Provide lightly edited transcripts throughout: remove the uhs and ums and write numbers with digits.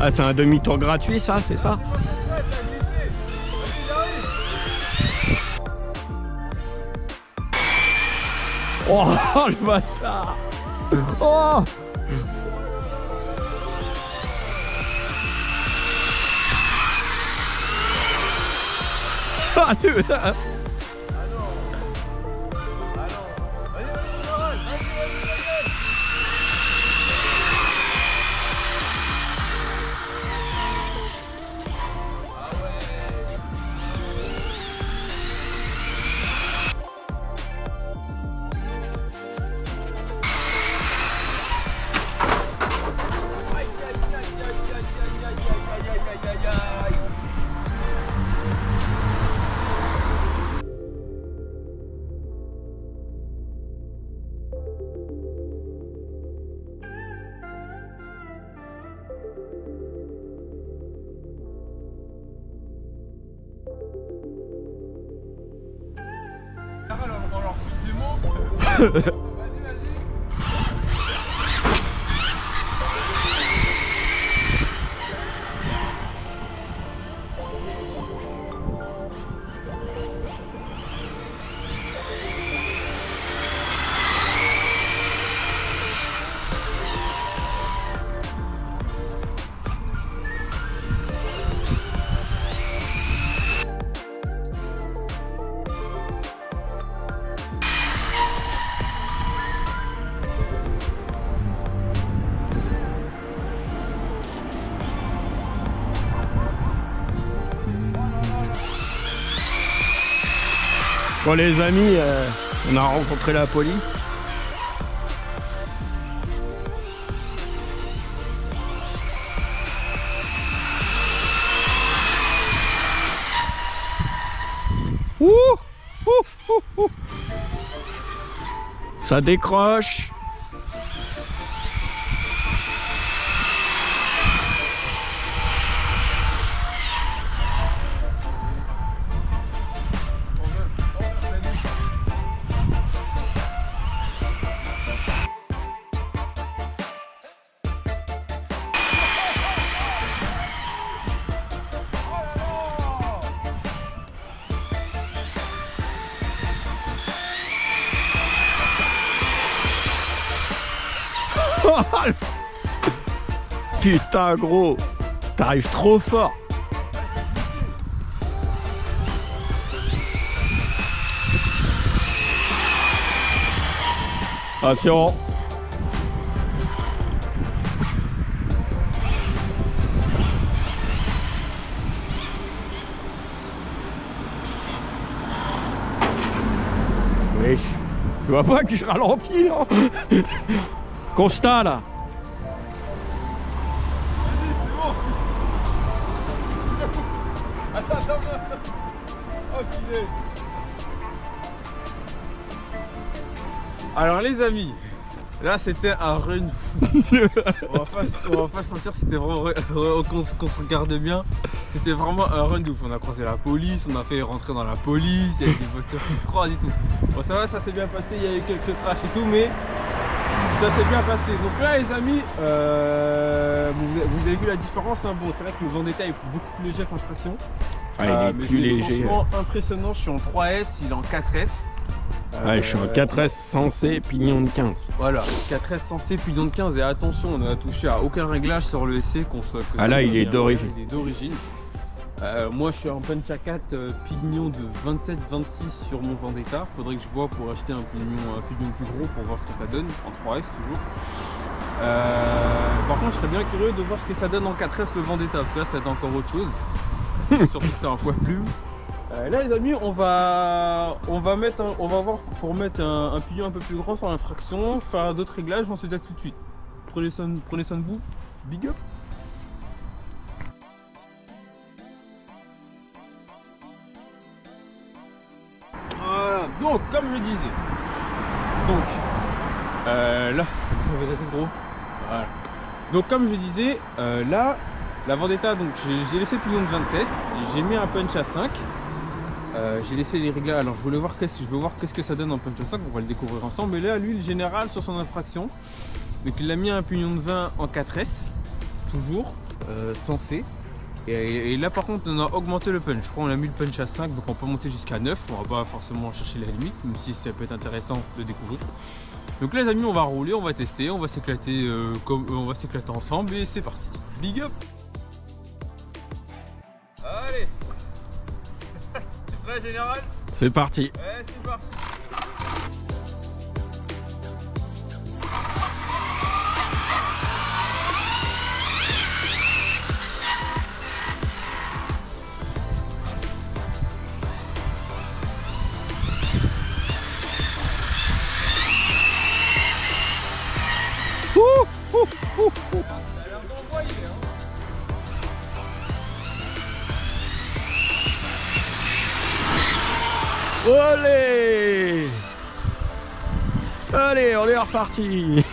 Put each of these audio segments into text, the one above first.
Ah, c'est un demi-tour gratuit, ça, c'est ça? Oh, le bâtard! Oh! On leur pousse des mots. Bon les amis, on a rencontré la police. Ouh, ouh, ouh, ouh. Ça décroche. Putain gros, t'arrives trop fort. Attention. Wesh, tu vois pas que je ralentis là. Constat là. Vas-y, c'est bon. Attends. Oh, putain. Alors les amis, là c'était un run fou. on va pas se mentir, c'était vraiment qu'on se regarde bien. C'était vraiment un run de ouf. On a croisé la police, on a fait rentrer dans la police, il y avait des voitures qui se croisent et tout. Bon ça va, ça s'est bien passé, il y a eu quelques crashs et tout, mais ça s'est bien passé. Donc là les amis, vous avez vu la différence, hein. Bon c'est vrai que le Vendetta est beaucoup plus léger qu'en traction. Ah, il est mais plus léger. Franchement impressionnant, je suis en 3S, il est en 4S. Ouais, je suis en 4S sensé, pignon de 15. Voilà, 4S sensé, pignon de 15. Et attention, on n'a touché à aucun réglage sur le SC. Ah là, il est d'origine. Il est d'origine. Moi, je suis en punch à 4, pignon de 27-26 sur mon Vendetta. Faudrait que je vois pour acheter un pignon plus gros pour voir ce que ça donne. En 3S toujours. Par contre, je serais bien curieux de voir ce que ça donne en 4S le Vendetta. Parce que là, ça va être encore autre chose. Surtout que c'est un poids plume. Là les amis, on va voir pour mettre un pignon un peu plus grand sur l'infraction, faire d'autres réglages, on se dit à tout de suite. Prenez soin de vous, big up. Voilà, donc comme je disais, là, ça va être gros. Voilà. Donc comme je disais, là, la Vendetta, donc j'ai laissé le pignon de 27, j'ai mis un punch à 5. J'ai laissé les réglages, alors je veux voir qu'est-ce que ça donne en punch à 5, on va le découvrir ensemble. Et là l'huile générale sur son infraction, donc il a mis un pignon de 20 en 4S, toujours, sensé. Et là par contre on a augmenté le punch, je crois on a mis le punch à 5, donc on peut monter jusqu'à 9, on va pas forcément chercher les limites, même si ça peut être intéressant de découvrir. Donc les amis, on va rouler, on va tester, on va s'éclater ensemble et c'est parti. Big up. Allez. C'est prêt général? C'est parti. Ouais, c'est parti. Allez, allez, on est reparti.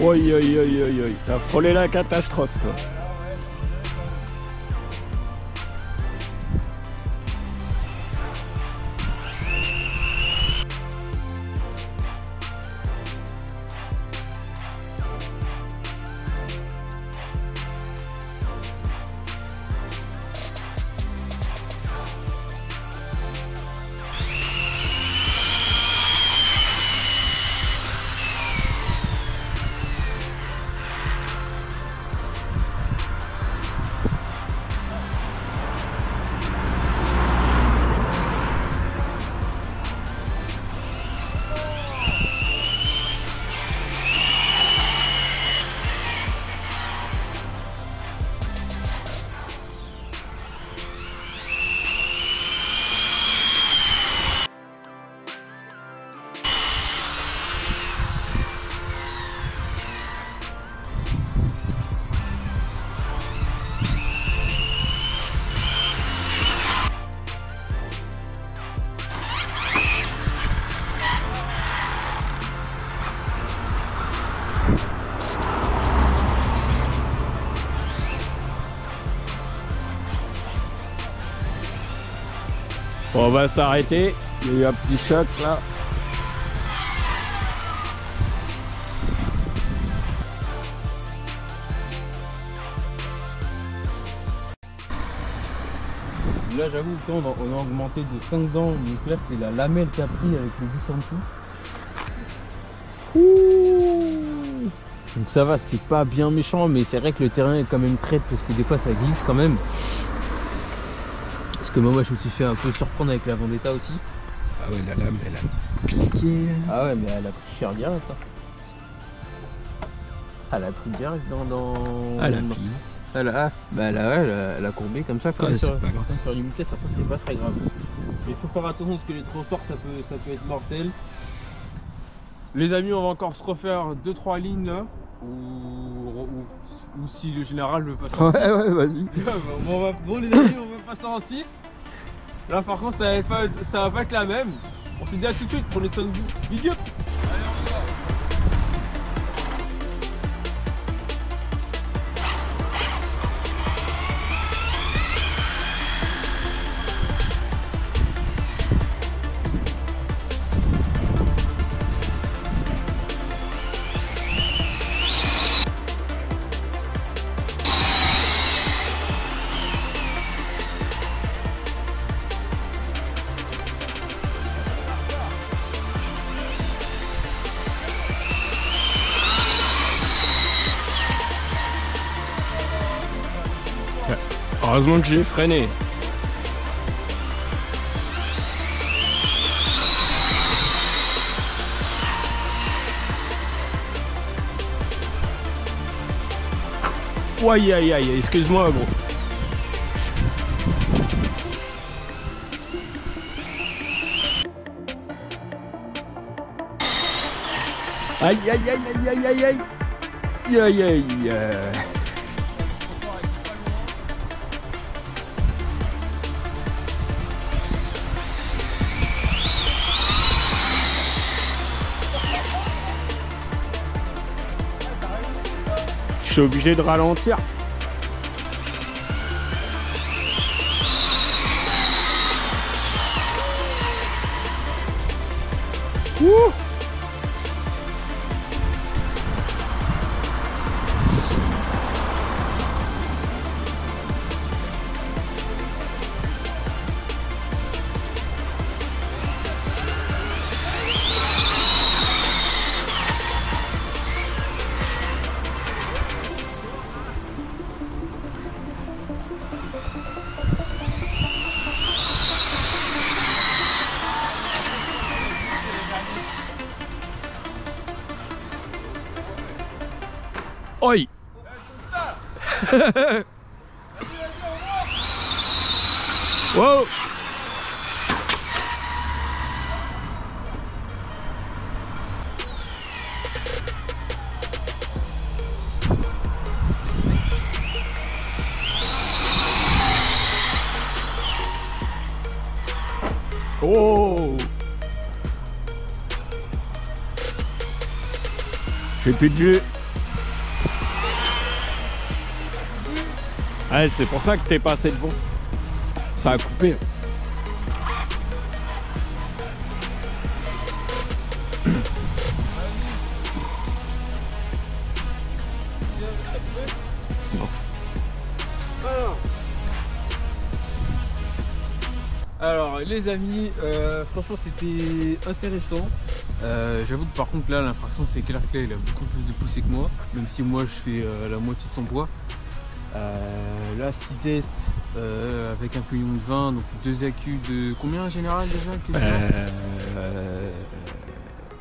Oi, oi, oi, oi, oi, t'as frôlé la catastrophe, toi. On va s'arrêter, il y a eu un petit choc là. Là j'avoue que on a augmenté de 5 dents, donc là c'est la lamelle qui a pris avec le vis en dessous. Ouh. Donc ça va, c'est pas bien méchant, mais c'est vrai que le terrain est quand même traite parce que des fois ça glisse quand même. Parce que moi je me suis fait un peu surprendre avec la Vendetta aussi. Ah ouais, la lame elle a piqué. Ah ouais, mais elle a pris cher direct. Hein. Elle a pris direct dans... Ah la fille. Elle a courbé comme ça. Comme sur une vitesse, après c'est pas très grave. Il faut faire attention parce que les trop forts ça peut être mortel. Les amis, on va encore se refaire 2-3 lignes là. Ou si le général veut passer en 6. Ouais, vas-y. Bon les amis, on va passer en 6. Là par contre ça va pas être la même. On se dit à tout de suite, prenez soin de vous. Big up. Allez, on y va. Heureusement que j'ai freiné. Aïe aïe aïe, excuse-moi gros. Aïe aïe aïe aïe aïe aïe aïe. Aïe aïe aïe. Je suis obligé de ralentir. Ouh. Oi. Wow. Oh. J'ai plus de jus. Ouais, c'est pour ça que t'es passé devant. Ça a coupé. Alors les amis, franchement c'était intéressant. J'avoue que par contre là l'infraction c'est clair que là, il a beaucoup plus de poussée que moi, même si moi je fais la moitié de son poids. Là 6S avec un pignon de 20, donc 2 accus de combien en général déjà?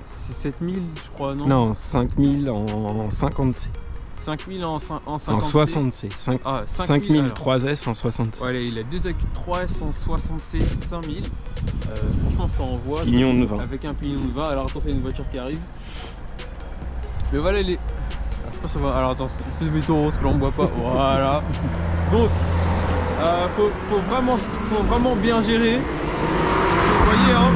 C'est 7000 je crois, non? Non, 5000 en 50C. 5000 en 50C. En 60C. 5000 3S en 60C. Voilà, il a 2 accus de 3S en 60C 5000. Franchement ça envoie. Pignon de 20. Avec un pignon de 20. Alors attends, il y a une voiture qui arrive. Mais voilà les... Je pense que ça va. Alors attends, on fait des métaux roses que l'on ne voit pas. Voilà. Donc, faut vraiment bien gérer. Vous voyez, hein,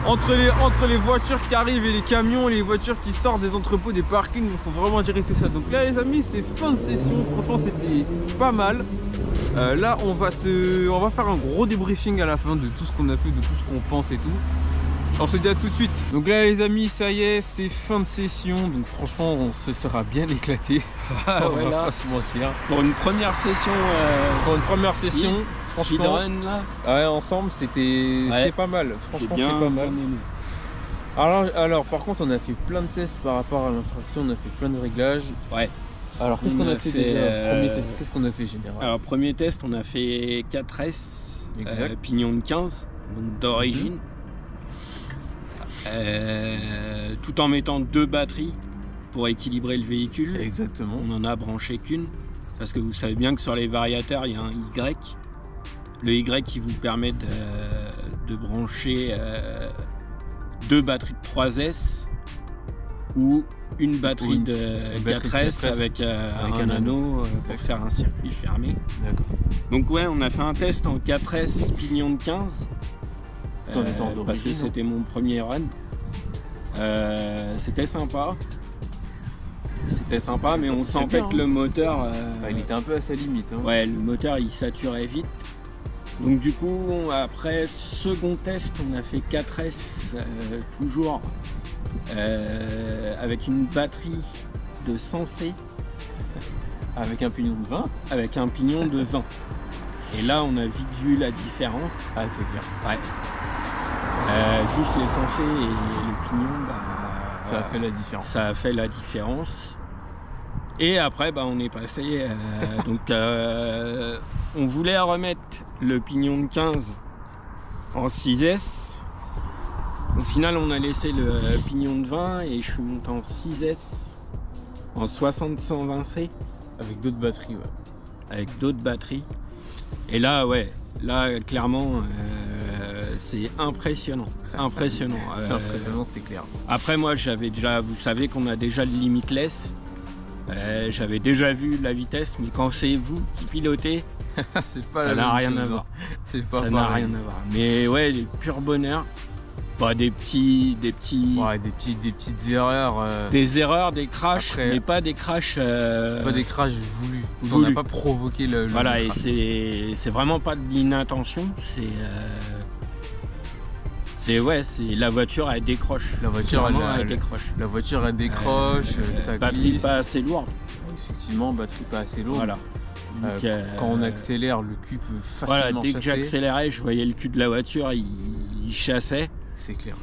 entre les voitures qui arrivent et les camions, et les voitures qui sortent des entrepôts, des parkings, il faut vraiment gérer tout ça. Donc là, les amis, c'est fin de session. Franchement, c'était pas mal. Là, on va faire un gros débriefing à la fin de tout ce qu'on a fait, de tout ce qu'on pense et tout. On se dit à tout de suite. Donc là les amis, ça y est, c'est fin de session. Donc franchement on se sera bien éclaté. On va pas se mentir. Pour une première session, franchement, là. Ouais, ensemble c'était pas mal. Franchement c'est pas mal. Alors par contre on a fait plein de tests par rapport à l'infraction, on a fait plein de réglages. Ouais. Alors qu'est-ce qu'on a fait déjà premier test, qu'est-ce qu'on a fait général? Alors premier test on a fait 4S, pignon de 15, donc d'origine. Tout en mettant 2 batteries pour équilibrer le véhicule. Exactement. On en a branché qu'une parce que vous savez bien que sur les variateurs il y a un Y. Le Y qui vous permet de brancher 2 batteries de 3S ou une batterie de 4S avec un anneau pour faire un circuit fermé. D'accord. Donc ouais, on a fait un test en 4S pignon de 15. Parce que c'était mon premier run. C'était sympa. Mais on sentait que le moteur... il était un peu à sa limite. Hein. Ouais, le moteur il saturait vite. Donc du coup, après second test, on a fait 4S toujours avec une batterie de 100C. Avec un pignon de 20. Avec un pignon de 20. Et là, on a vite vu la différence. Ah, c'est clair. Ouais. Juste les 100C et le pignon, ça a fait la différence. Ça a fait la différence. Et après, on est passé. On voulait remettre le pignon de 15 en 6S. Au final, on a laissé le pignon de 20 et je suis monté en 6S en 60-120C. Avec d'autres batteries, ouais. Avec d'autres batteries. Et là, clairement, c'est impressionnant. Impressionnant. C'est impressionnant, c'est clair. Après, moi, j'avais déjà, vous savez qu'on a déjà le limitless. J'avais déjà vu la vitesse, mais quand c'est vous qui pilotez, ça n'a rien à voir. C'est pas ça n'a rien à voir. Mais ouais, les purs bonheurs. Des petites erreurs. Des erreurs, des crashs, après, mais pas des crashs. C'est pas des crashs voulus. On n'a pas provoqué le. Voilà, et c'est vraiment pas de l'inattention. C'est la voiture elle décroche. La voiture elle décroche. La voiture elle décroche, ça batterie glisse. Pas assez lourde. Effectivement, batterie pas assez lourde. Voilà. Donc, quand on accélère, le cul peut facilement dès chasser. que j'accélérais, je voyais le cul de la voiture, il chassait. C'est clair.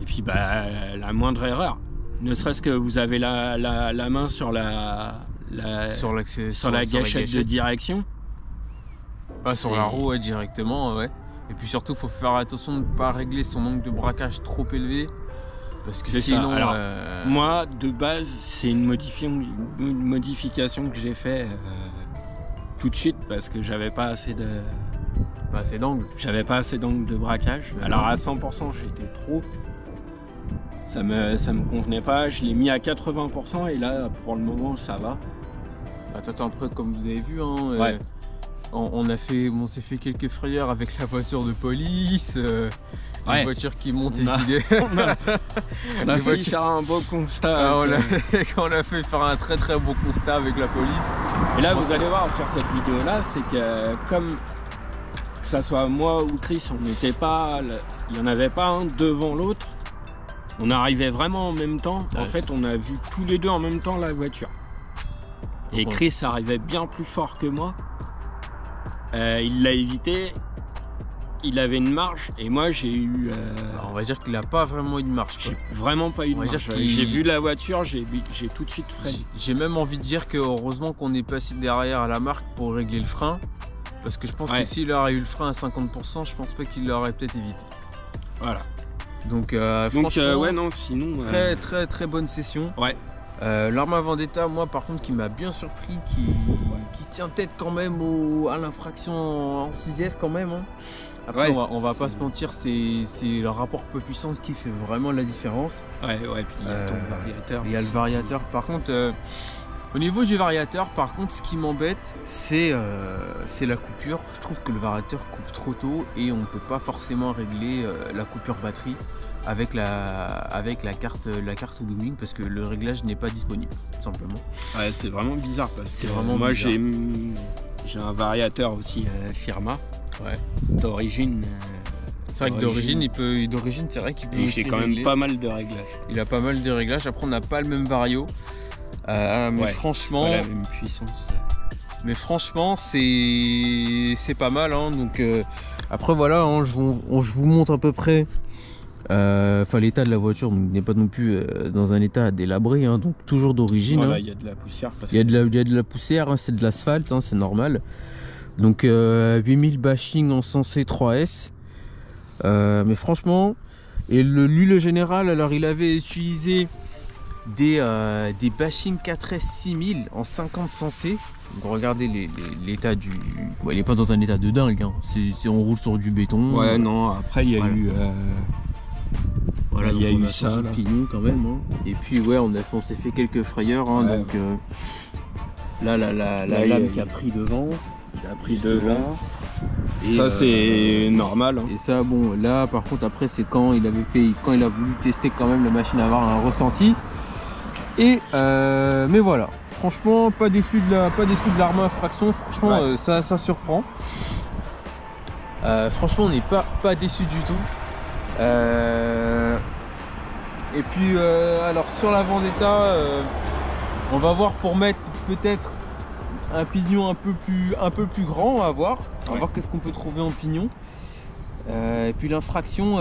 Et puis la moindre erreur, ne serait-ce que vous avez la main sur la gâchette de direction. Pas sur la roue directement, ouais. Et puis surtout, faut faire attention de ne pas régler son angle de braquage trop élevé. Parce que sinon. Alors, moi, de base, c'est une modification que j'ai fait tout de suite parce que j'avais pas assez d'angle. J'avais pas assez d'angle de braquage. Alors à 100%, j'étais trop. Ça me convenait pas. Je l'ai mis à 80% et là, pour le moment, ça va. Après, comme vous avez vu, hein, ouais. On s'est fait quelques frayeurs avec la voiture de police. Une voiture qui monte et qui on a failli faire un beau constat. On a fait faire un très très beau constat avec la police. Et là, vous allez voir sur cette vidéo-là, c'est que comme que ça soit moi ou Chris, il n'y en avait pas un devant l'autre. On arrivait vraiment en même temps. En fait, on a vu tous les deux en même temps la voiture. Et Chris arrivait bien plus fort que moi. Il l'a évité. Il avait une marge et moi j'ai eu. On va dire qu'il n'a pas vraiment eu de marge. J'ai vraiment pas eu de marge. J'ai vu la voiture, j'ai tout de suite freiné. J'ai même envie de dire que heureusement qu'on est passé derrière à la marque pour régler le frein. Parce que je pense que s'il aurait eu le frein à 50%, je pense pas qu'il l'aurait peut-être évité. Voilà. Donc franchement, sinon. Très très très bonne session. Ouais. L'Arma Vendetta, moi par contre, qui m'a bien surpris, qui tient tête quand même à l'infraction en 6S quand même. Hein. Après, on va pas se mentir, c'est le rapport peu-puissance qui fait vraiment la différence. Ouais, puis il y a ton variateur. Il y a le variateur. Par contre, au niveau du variateur, par contre, ce qui m'embête, c'est la coupure. Je trouve que le variateur coupe trop tôt et on ne peut pas forcément régler la coupure batterie avec la carte Wing parce que le réglage n'est pas disponible, tout simplement. Ouais, c'est vraiment bizarre parce que moi j'ai un variateur aussi Firma. Ouais. D'origine. C'est vrai que d'origine, c'est vrai qu'il peut aussi quand même pas mal de réglages. Il a pas mal de réglages. Après, on n'a pas le même vario. Mais franchement. Pas la même puissance. Mais franchement, c'est pas mal. Hein. Donc, après, voilà, hein, je vous montre à peu près. L'état de la voiture n'est pas non plus dans un état délabré. Hein, donc, toujours d'origine. Voilà, il y a de la poussière. Il y a de la poussière, hein, c'est de l'asphalte, hein, c'est normal. Donc 8000 bashing en sensé 3S. Mais franchement, et l'huile générale, alors il avait utilisé des bashing 4S 6000 en 50 sensé. Donc regardez l'état du. Ouais, il n'est pas dans un état de dingue. Hein. On roule sur du béton. Ouais, non, après il y a eu. Voilà, il y a eu ça. Là. Pignon quand même. Hein. Et puis ouais, on s'est fait quelques frayeurs. Hein, ouais. Donc là, la lame qui a pris devant. Il a pris devant. Et ça c'est normal. Hein. Et ça bon là par contre après c'est quand il a voulu tester quand même la machine à avoir un ressenti. Et mais voilà. Franchement pas déçu de l'Arma Infraction. Franchement ça surprend. Franchement on n'est pas déçu du tout. Et puis alors sur la Vendetta on va voir pour mettre peut-être un pignon un peu plus grand, on va voir. On va voir qu'est-ce qu'on peut trouver en pignon. Et puis l'infraction.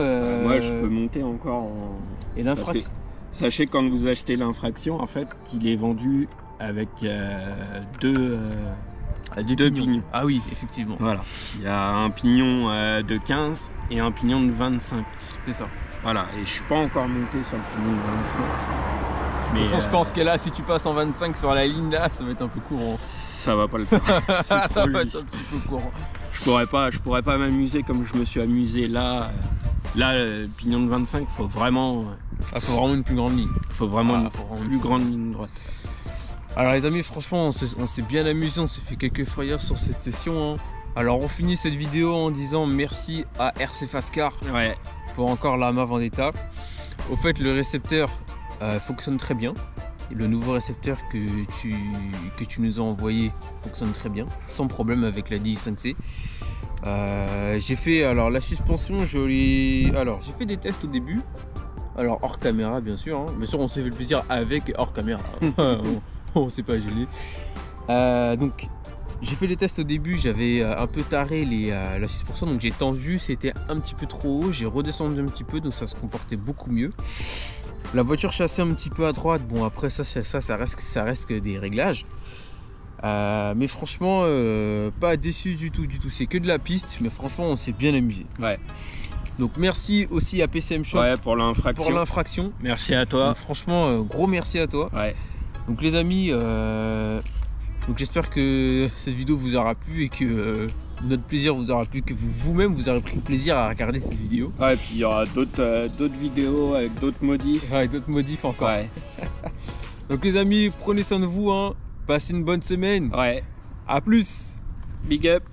Moi je peux monter encore en. Et l'infraction. Sachez quand vous achetez l'infraction, en fait, il est vendu avec deux pignons. Ah oui, effectivement. Voilà. Il y a un pignon de 15 et un pignon de 25. C'est ça. Voilà. Et je suis pas encore monté sur le pignon de 25. Mais de toute façon, je pense que là, si tu passes en 25 sur la ligne là, ça va être un peu courant. Ça va pas le faire. Ça va être un petit peu courant. Je pourrais pas m'amuser comme je me suis amusé là. Là, le pignon de 25, faut vraiment une plus grande ligne. Faut vraiment une plus grande ligne droite. Alors les amis, franchement, on s'est bien amusé, on s'est fait quelques frayeurs sur cette session. Hein. Alors on finit cette vidéo en disant merci à RC Fastcar pour encore la Yamaha Vendetta. Au fait, le récepteur fonctionne très bien. Le nouveau récepteur que tu nous as envoyé fonctionne très bien, sans problème avec la DI5C. J'ai fait la suspension, j'ai fait des tests au début. Alors hors caméra bien sûr, bien sûr on s'est fait le plaisir avec et hors caméra. on s'est pas gêné. Donc j'ai fait les tests au début, j'avais un peu taré la suspension, donc j'ai tendu, c'était un petit peu trop haut, j'ai redescendu un petit peu, donc ça se comportait beaucoup mieux. La voiture chassait un petit peu à droite, bon après ça reste que des réglages. Mais franchement pas déçu du tout, c'est que de la piste, mais franchement on s'est bien amusé. Ouais. Donc merci aussi à PCM Shop pour l'infraction. Merci à toi. Donc, franchement gros merci à toi. Ouais. Donc les amis, donc j'espère que cette vidéo vous aura plu et que notre plaisir vous aura plu, que vous-même vous aurez pris plaisir à regarder cette vidéo. Ouais, et puis il y aura d'autres vidéos avec d'autres modifs. Ouais, d'autres modifs encore. Ouais. Donc les amis, prenez soin de vous, hein. Passez une bonne semaine. Ouais. À plus. Big up.